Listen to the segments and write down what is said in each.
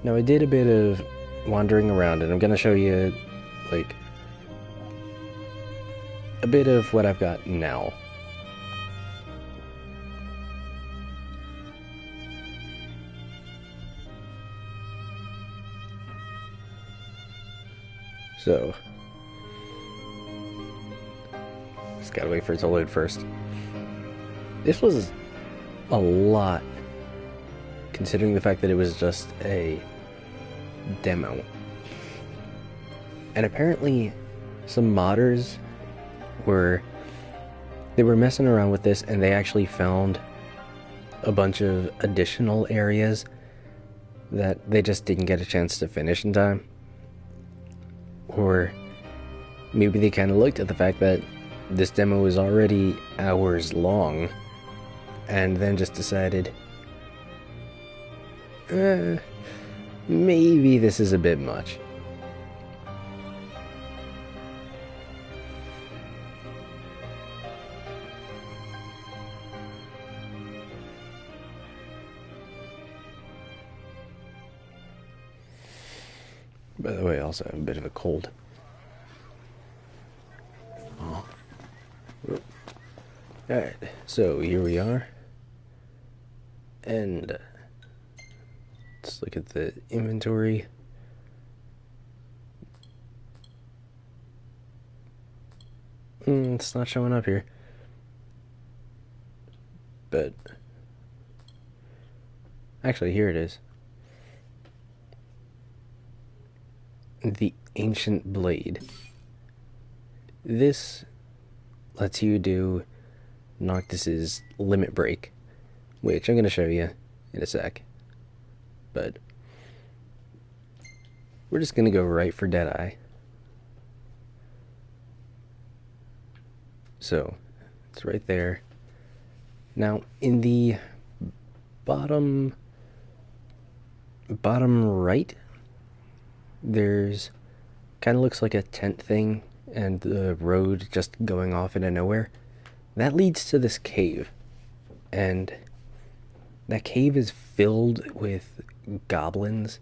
Now, I did a bit of wandering around, and I'm gonna show you, like, a bit of what I've got now. So, just gotta wait for it to load first. This was a lot, considering the fact that it was just a demo. And apparently, some modders were messing around with this, and they actually found a bunch of additional areas that they just didn't get a chance to finish in time. Or maybe they kind of looked at the fact that this demo was already hours long, and then just decided, maybe this is a bit much. By the way, I also have a bit of a cold. Oh. Alright, so here we are. And let's look at the inventory. It's not showing up here. But actually, here it is. The Ancient Blade. This lets you do Noctis's Limit Break, which I'm going to show you in a sec. But we're just going to go right for Deadeye. So it's right there. Now in the bottom right, there's kind of looks like a tent thing and the road just going off into nowhere. That leads to this cave, and that cave is filled with goblins,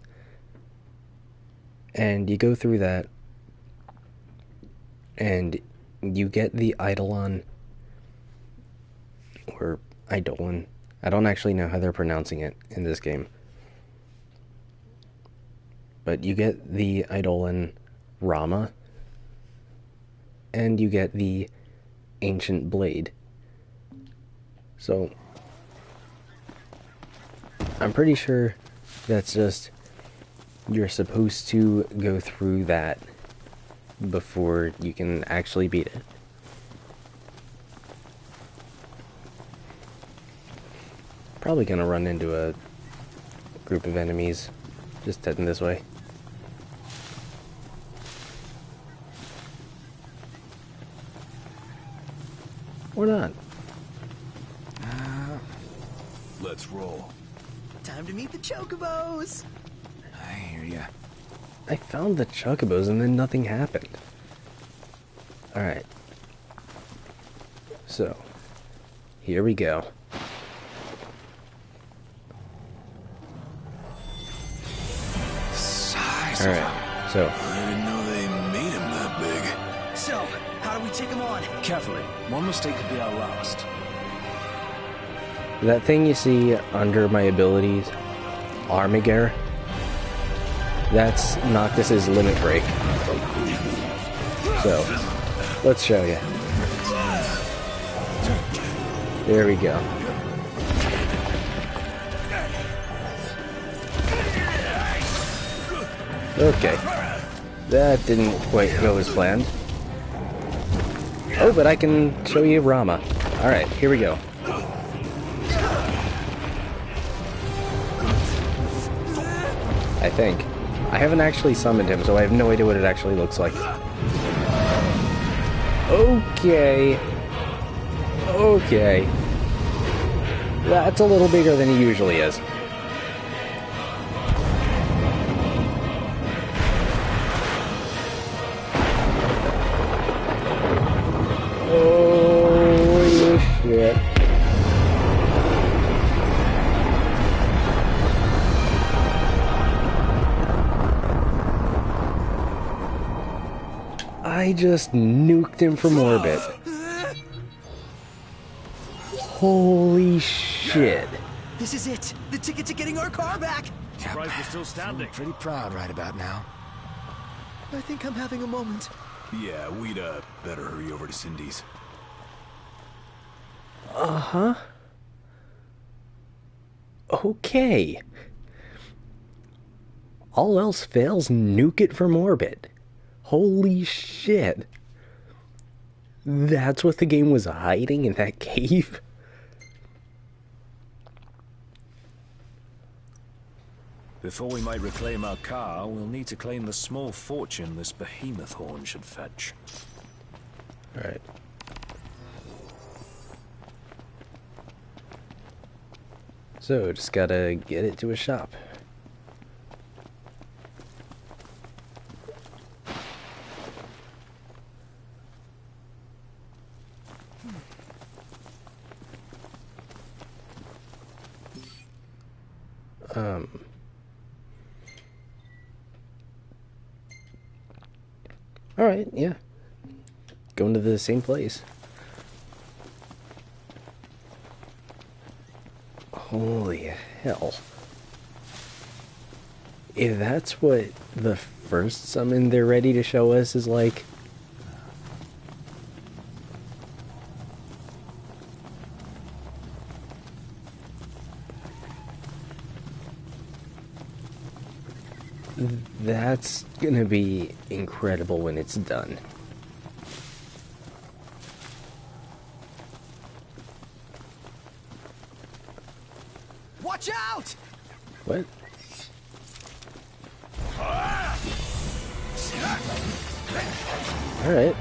and you go through that and you get the Eidolon, or Eidolon. I don't actually know how they're pronouncing it in this game. But you get the Eidolon Rama, and you get the Ancient Blade. So, I'm pretty sure that's just, you're supposed to go through that before you can actually beat it. Probably gonna run into a group of enemies just heading this way. Or not. Let's roll. Time to meet the chocobos! I hear ya. I found the chocobos and then nothing happened. Alright. So, here we go. Size. Alright, so. I didn't know they made him that big. So, how do we take them on? Carefully. One mistake could be our last. That thing you see under my abilities, Armiger, that's Noctis's Limit Break. So, let's show you. There we go. Okay. That didn't quite go as planned. Oh, but I can show you Rama. Alright, here we go. I think. I haven't actually summoned him, so I have no idea what it actually looks like. Okay. Okay. That's a little bigger than he usually is. Holy shit. I just nuked him from orbit. Holy shit. This is it. The ticket to getting our car back. Surprised we're still standing. Pretty proud right about now. I think I'm having a moment. Yeah, we'd better hurry over to Cindy's. Uh-huh. Okay. All else fails, nuke it from orbit. Holy shit. That's what the game was hiding in that cave? Before we might reclaim our car, we'll need to claim the small fortune this behemoth horn should fetch. Alright. So, just gotta get it to a shop. Alright, yeah. Going to the same place. Holy hell. If that's what the first summon they're ready to show us is like... That's gonna be incredible when it's done. Watch out! What? Alright.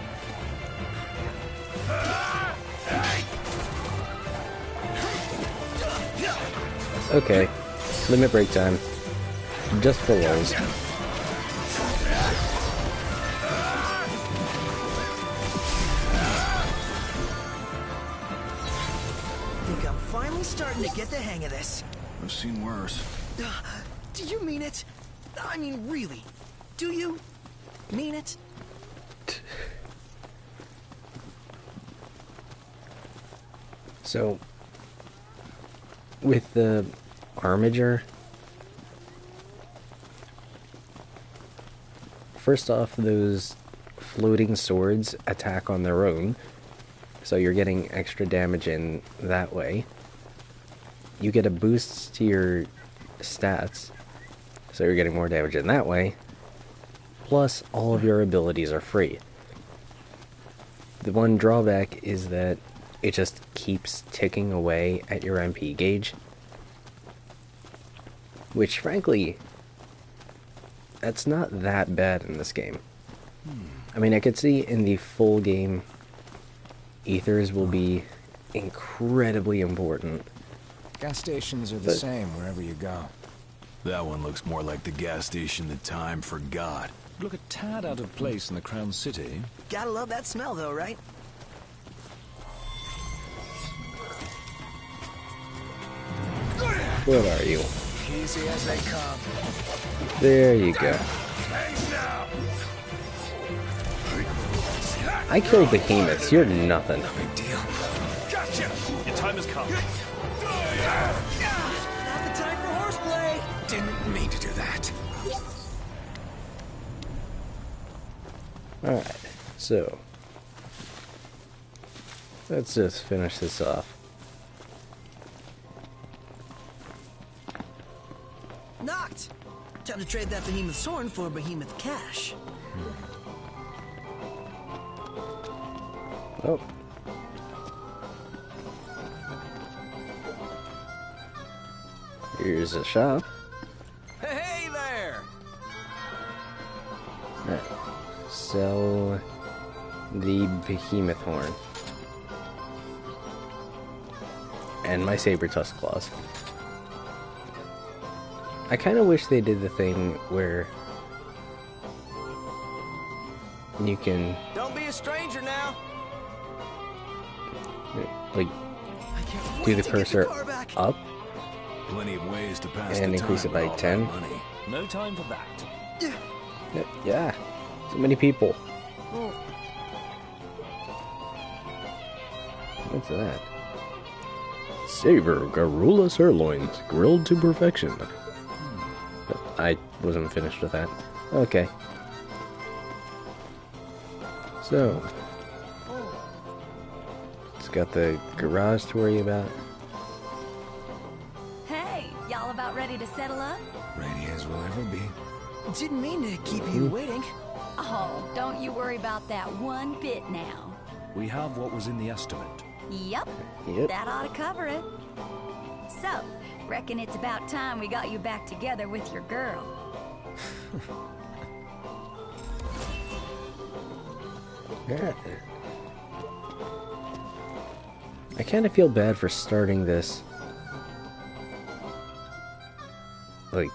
Okay. Limit break time. Just for those. Think I'm finally starting to get the hang of this. I've seen worse. Do you mean it? I mean, really? Do you mean it? So, with the armiger, first off, those floating swords attack on their own, so you're getting extra damage in that way. You get a boost to your stats, so you're getting more damage in that way. Plus, all of your abilities are free. The one drawback is that it just keeps ticking away at your MP gauge, which frankly, that's not that bad in this game. I mean, I could see in the full game, ethers will be incredibly important. Gas stations are the same wherever you go. That one looks more like the gas station that time forgot. Look a tad out of place in the Crown City. Gotta love that smell, though, right? What are you? Easy as they come. There you go. I killed behemoths, you're nothing. Big deal. Gotcha! Your time has come. Not the time for horseplay. Didn't mean to do that. Alright, so let's just finish this off. Knocked. Time to trade that behemoth horn for behemoth cash. Oh. Here's a shop. Hey there! Alright. Sell the behemoth horn. And my saber tusk claws. I kind of wish they did the thing where you can, Don't be a stranger now. like, I can't do wait the to cursor get the car back. up Plenty of ways to pass and the increase time it by with all 10. that money. No time for that. Yeah, so many people. Well, What's that? Savor Garula sirloins, grilled to perfection. But I wasn't finished with that. Okay. So, it's got the garage to worry about. Hey, y'all about ready to settle up? Ready as we'll ever be. Didn't mean to keep you waiting. Oh, don't you worry about that one bit now. We have what was in the estimate. Yep, Yep. that ought to cover it. So, reckon it's about time we got you back together with your girl. Yeah. I kind of feel bad for starting this, like,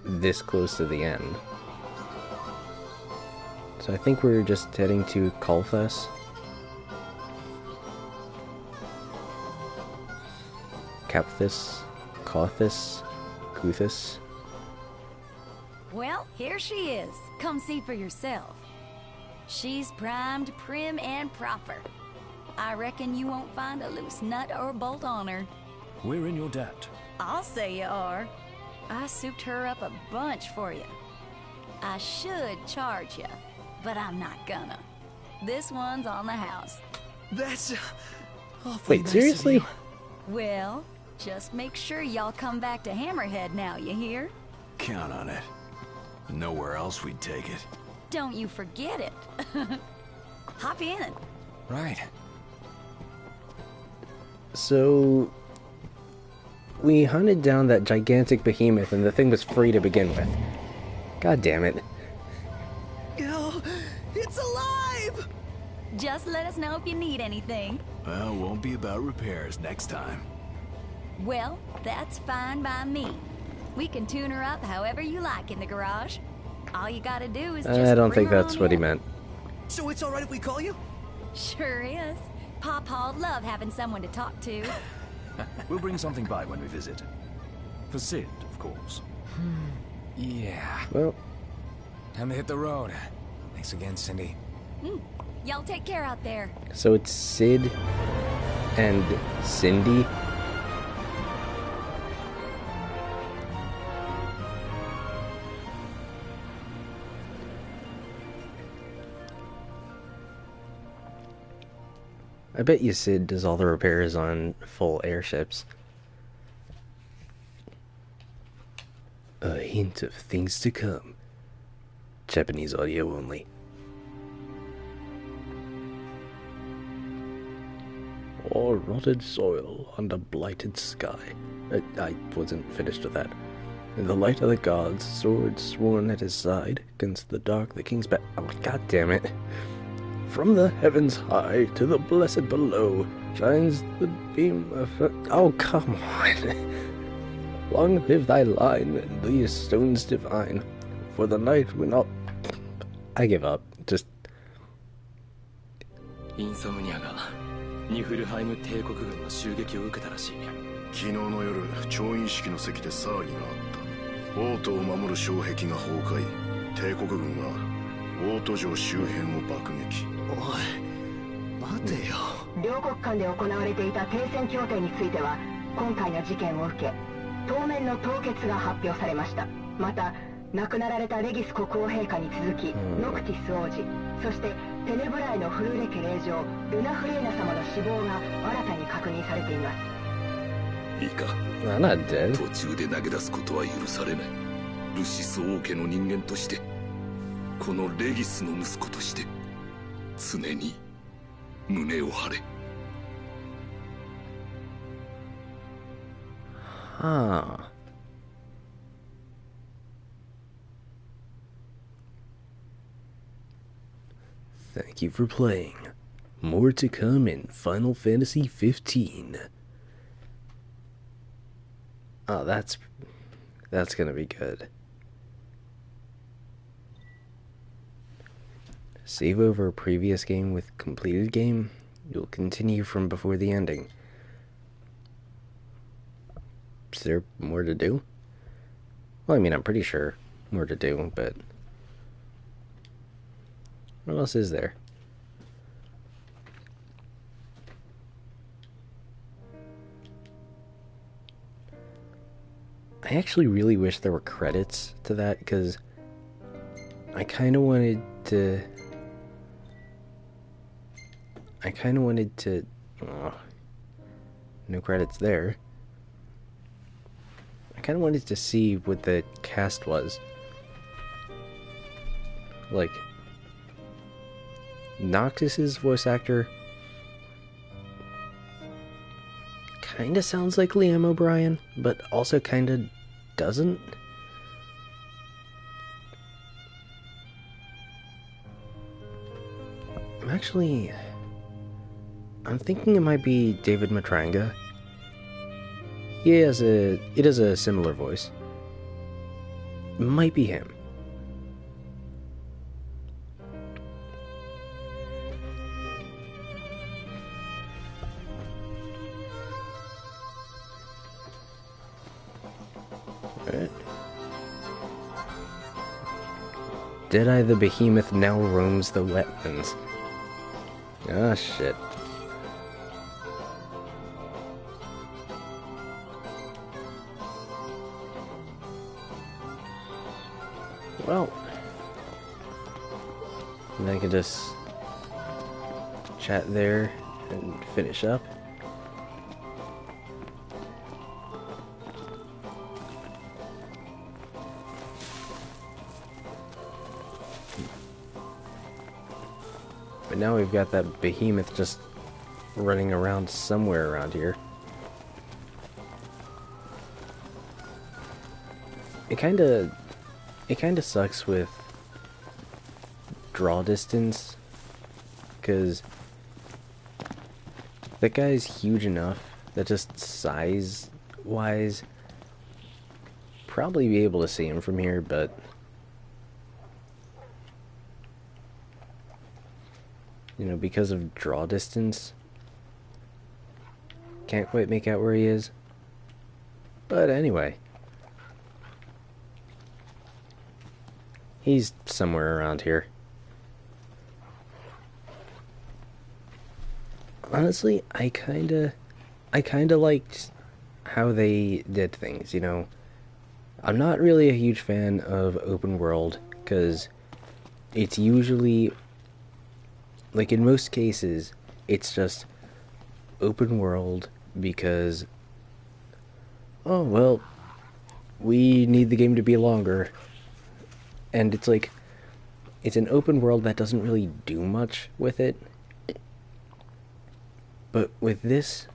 this close to the end. So I think we're just heading to Colfess. Capthus, Cothus, Cuthus. Well, here she is. Come see for yourself. She's primed, prim, and proper. I reckon you won't find a loose nut or bolt on her. We're in your debt. I'll say you are. I souped her up a bunch for you. I should charge you, but I'm not gonna. This one's on the house. That's awfully Wait, nice seriously? of you. Well, just make sure y'all come back to Hammerhead now, you hear? Count on it. Nowhere else we'd take it. Don't you forget it. Hop in. Right. So, we hunted down that gigantic behemoth and the thing was free to begin with. God damn it. Oh, it's alive! Just let us know if you need anything. Well, won't be about repairs next time. Well, that's fine by me. We can tune her up however you like in the garage. All you gotta do is just I don't bring think her that's on what he in. meant. So it's alright if we call you? Sure is. Pawpaw'd love having someone to talk to. We'll bring something by when we visit. For Sid, of course. Yeah. Well, Time to hit the road. Thanks again, Cindy. Y'all take care out there. so it's Sid and Cindy. I bet you Sid does all the repairs on full airships. A hint of things to come. Japanese audio only. All rotted soil under blighted sky. I wasn't finished with that. In the light of the gods, sword sworn at his side, against the dark the king's back. Oh, god damn it. From the heavens high to the blessed below shines the beam of... Oh, come on. Long live thy line and these stones divine, for the night will not... I give up. Just... インソムニアがニフルハイム帝国軍の襲撃を受けたらしい。昨日の夜調印式の席で騒ぎがあった。王都を守る障壁が崩壊。帝国軍は王都城周辺を爆撃。おい、待てよ。両国間で行われていた停戦協定については今回の事件を受け当面の凍結が発表されました。また亡くなられたレギス国王陛下に続き、ノクティス王子、そしてテネブライのフルーレ家令嬢ルナフレーナ様の死亡が新たに確認されています。いいか、 I'm not dead. 途中で投げ出すことは許されない。ルシス王家の人間として、このレギスの息子として、常に胸を張れ。Huh. Thank you for playing. More to come in Final Fantasy 15. Oh, that's gonna be good. Save over a previous game with completed game. You'll continue from before the ending. Is there more to do? Well, I mean, I'm pretty sure more to do, but what else is there? I actually really wish there were credits to that, because I kind of wanted to... Oh, no credits there. I kind of wanted to see what the cast was. Like, Noctis's voice actor kind of sounds like Liam O'Brien, but also kind of doesn't. I'm thinking it might be David Matranga. He has a similar voice. Might be him. Alright. Deadeye the Behemoth now roams the wetlands. Ah, shit. Well, and I can just chat there and finish up. But now we've got that behemoth just running around somewhere around here. It kinda sucks with draw distance, because that guy's huge enough that just size-wise, probably be able to see him from here, but you know, because of draw distance, can't quite make out where he is. But anyway, he's somewhere around here. Honestly, I kinda liked how they did things, you know. I'm not really a huge fan of open world, because it's usually, like in most cases, it's just open world because, oh, well, we need the game to be longer. And it's like, it's an open world that doesn't really do much with it. But with this,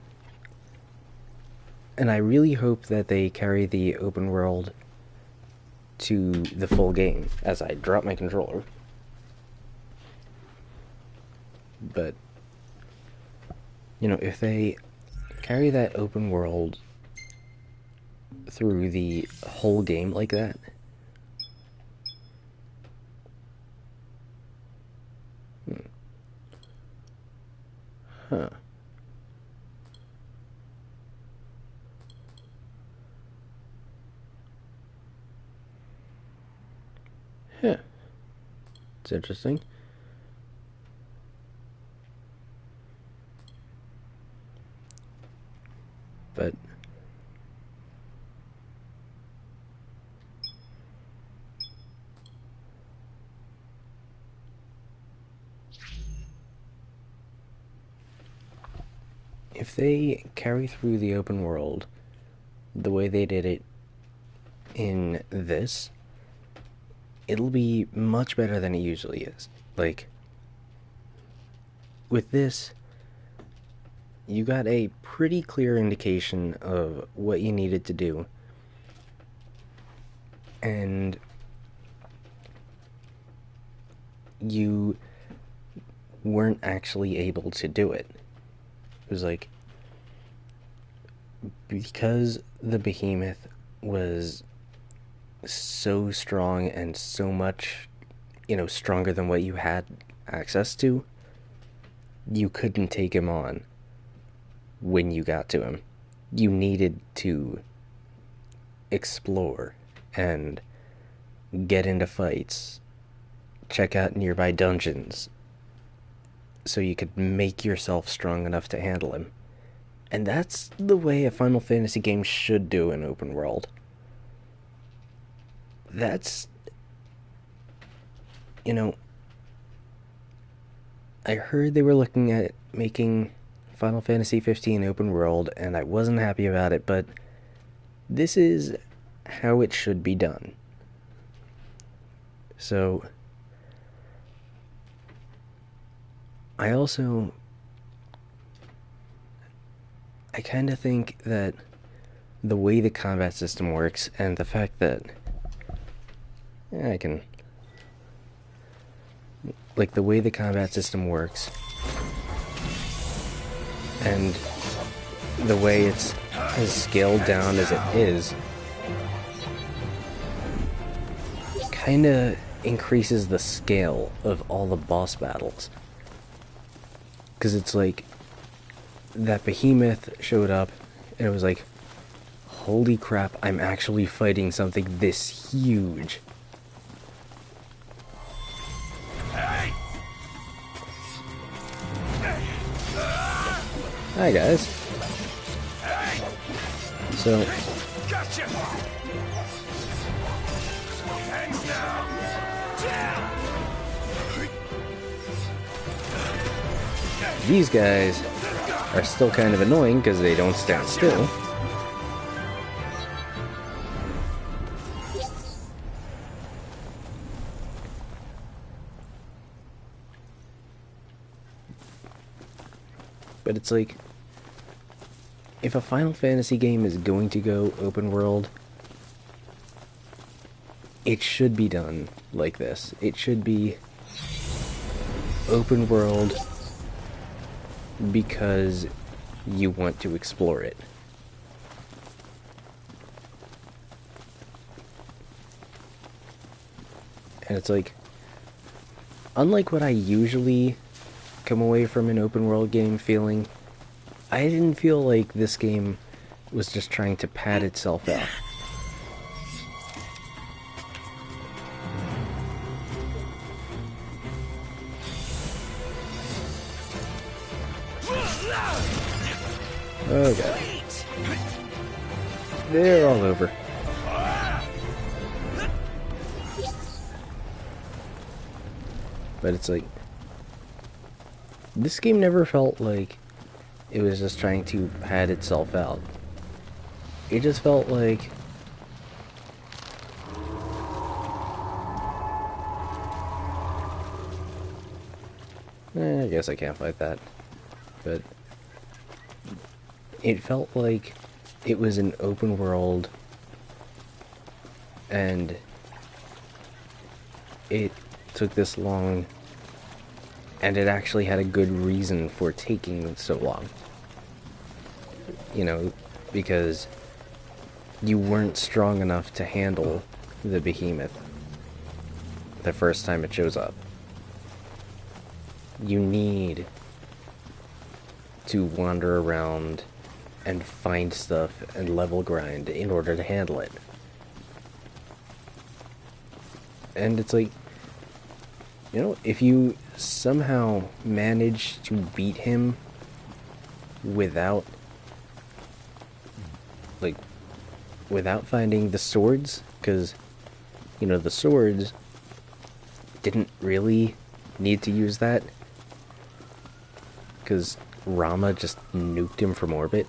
and I really hope that they carry the open world to the full game as I drop my controller. But, you know, if they carry that open world through the whole game like that, huh. Yeah. It's interesting. But if they carry through the open world the way they did it in this, it'll be much better than it usually is. Like, with this, you got a pretty clear indication of what you needed to do, and you weren't actually able to do it. It was like, because the behemoth was so strong and so much, you know, stronger than what you had access to, you couldn't take him on when you got to him. You needed to explore and get into fights, check out nearby dungeons, so you could make yourself strong enough to handle him. And that's the way a Final Fantasy game should do in open world. that's, you know, I heard they were looking at making Final Fantasy 15 open world, and I wasn't happy about it, but this is how it should be done. So, I kind of think that the way the combat system works, and the fact that the way the combat system works, and the way it's as scaled down as it is, kind of increases the scale of all the boss battles. Because it's like, that behemoth showed up, and it was like, holy crap, I'm actually fighting something this huge. Hi guys. So, Gotcha. Hands down. these guys are still kind of annoying because they don't stand still. But it's like, if a Final Fantasy game is going to go open world, it should be done like this. It should be open world because you want to explore it. And it's like, unlike what I usually come away from an open world game feeling, I didn't feel like this game was just trying to pad itself out. Oh god. They're all over. But it's like, this game never felt like it was just trying to pad itself out. It just felt like I guess I can't fight that. But it felt like it was an open world and it took this long, and it actually had a good reason for taking so long. You know, because you weren't strong enough to handle the behemoth the first time it shows up. You need to wander around and find stuff and level grind in order to handle it. And it's like, you know, if you somehow manage to beat him without finding the swords, because, you know, the swords didn't really need to use that, because Rama just nuked him from orbit.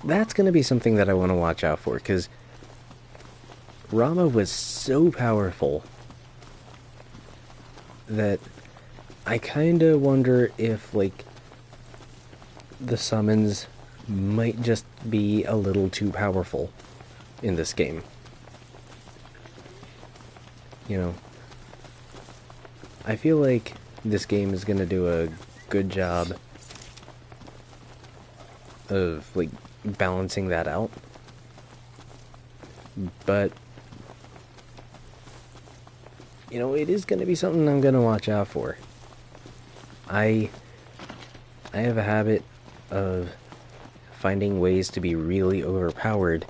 That's going to be something that I want to watch out for, because Rama was so powerful that I kind of wonder if, like, the summons might just be a little too powerful in this game. You know, I feel like this game is going to do a good job of, like, balancing that out. But, you know, it is going to be something I'm going to watch out for. I have a habit of finding ways to be really overpowered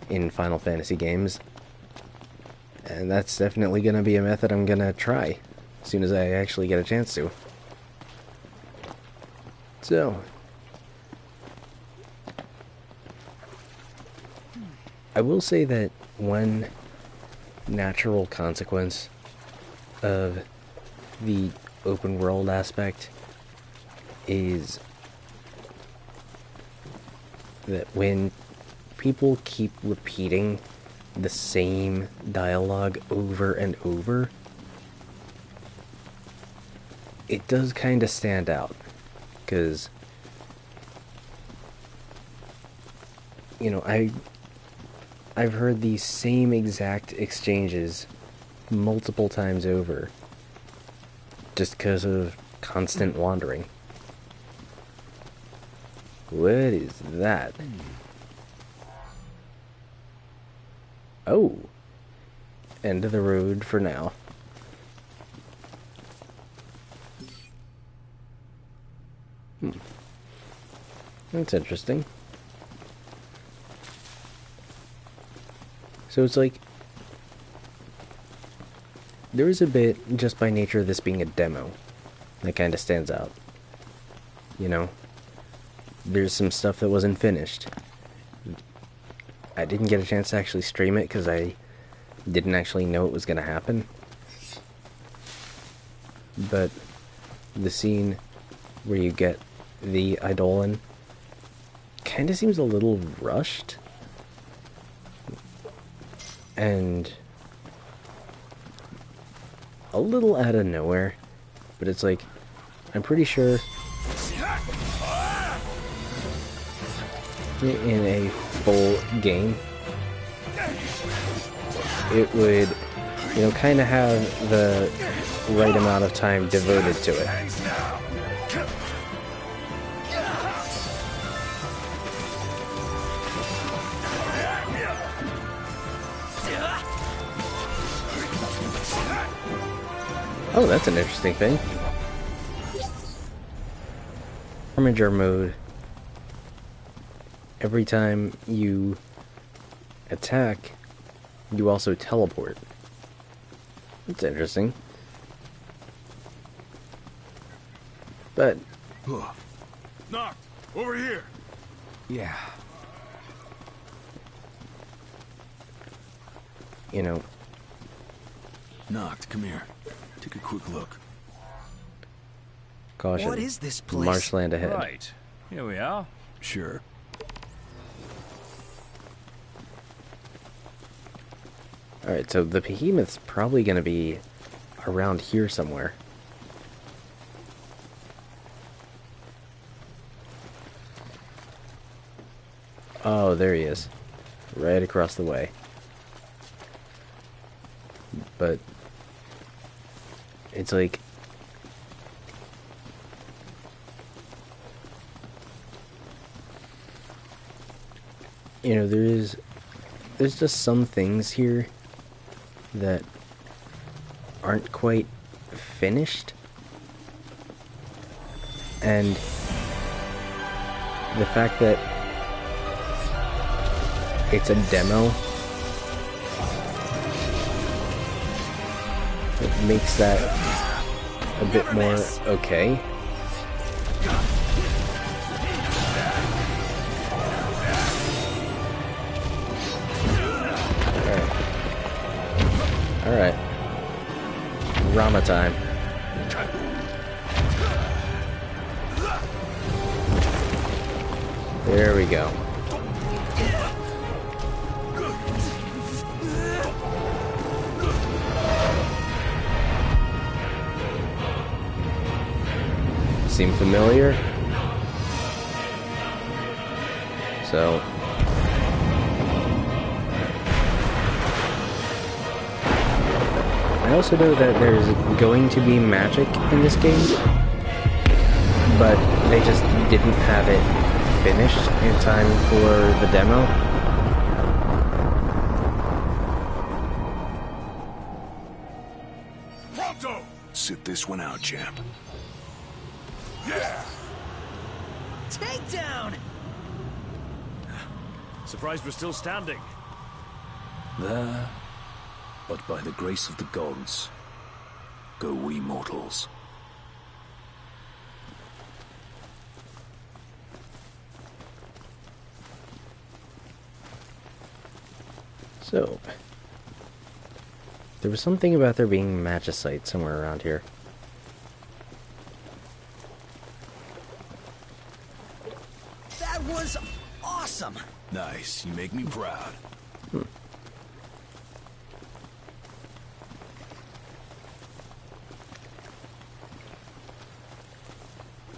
in Final Fantasy games, and that's definitely going to be a method I'm going to try as soon as I actually get a chance to. So, I will say that when natural consequence of the open world aspect is that when people keep repeating the same dialogue over and over, it does kind of stand out. Because, you know, I've heard these same exact exchanges multiple times over just because of constant wandering. What is that? Oh. End of the road for now. That's interesting. So it's like, there is a bit, just by nature of this being a demo, that kind of stands out. You know? There's some stuff that wasn't finished. I didn't get a chance to actually stream it because I didn't actually know it was going to happen. But the scene where you get the Eidolon kind of seems a little rushed. And a little out of nowhere. But it's like, I'm pretty sure in a full game, it would, you know, kind of have the right amount of time devoted to it. Oh, that's an interesting thing. Armiger mode. Every time you attack, you also teleport. That's interesting. But... Knock! Over here! Yeah. You know... Knocked, come here. Take a quick look. Caution. What is this place? Marshland ahead. Right. Here we are. Sure. Alright, so the behemoth's probably going to be around here somewhere. Oh, there he is. Right across the way. But it's like, you know, there's just some things here that aren't quite finished, and the fact that it's a demo, it makes that a bit more okay. Alright. Rama time. There we go. Seem familiar? So... I also know that there's going to be magic in this game, but they just didn't have it finished in time for the demo. Pronto! Sit this one out, champ. Yeah! Takedown! Surprised we're still standing. There, but by the grace of the gods, go we mortals. So, There was something about there being magicite somewhere around here. That was awesome! Nice, you make me proud.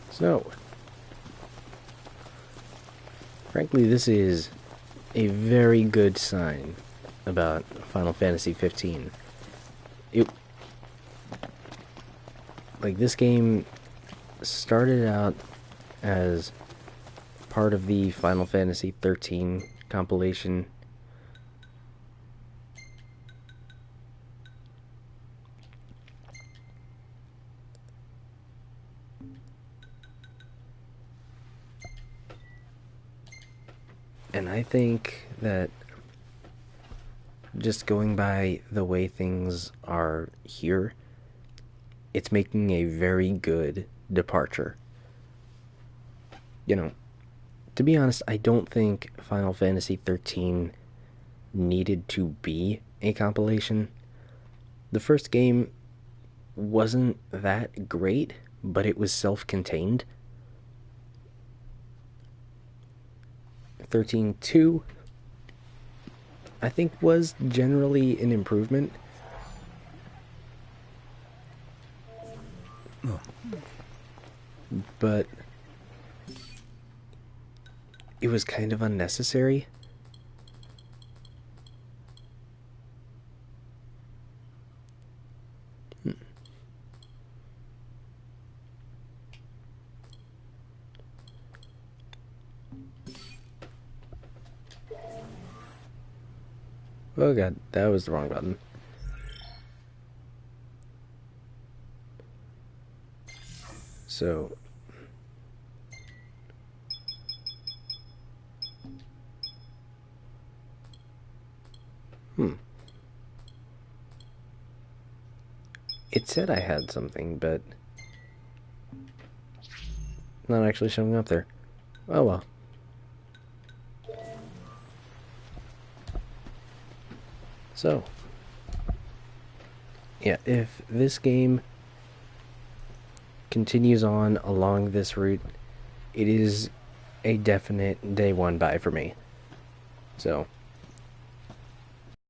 So, frankly, this is a very good sign about Final Fantasy 15. This game started out as part of the Final Fantasy 13 compilation. And I think that just going by the way things are here, it's making a very good departure. You know, to be honest, I don't think Final Fantasy 13 needed to be a compilation. The first game wasn't that great, but it was self-contained. 13.2, I think, was generally an improvement. But it was kind of unnecessary. Oh god, that was the wrong button. So, it said I had something, but not actually showing up there. Oh well. So, yeah, if this game continues on along this route, it is a definite day one buy for me. So,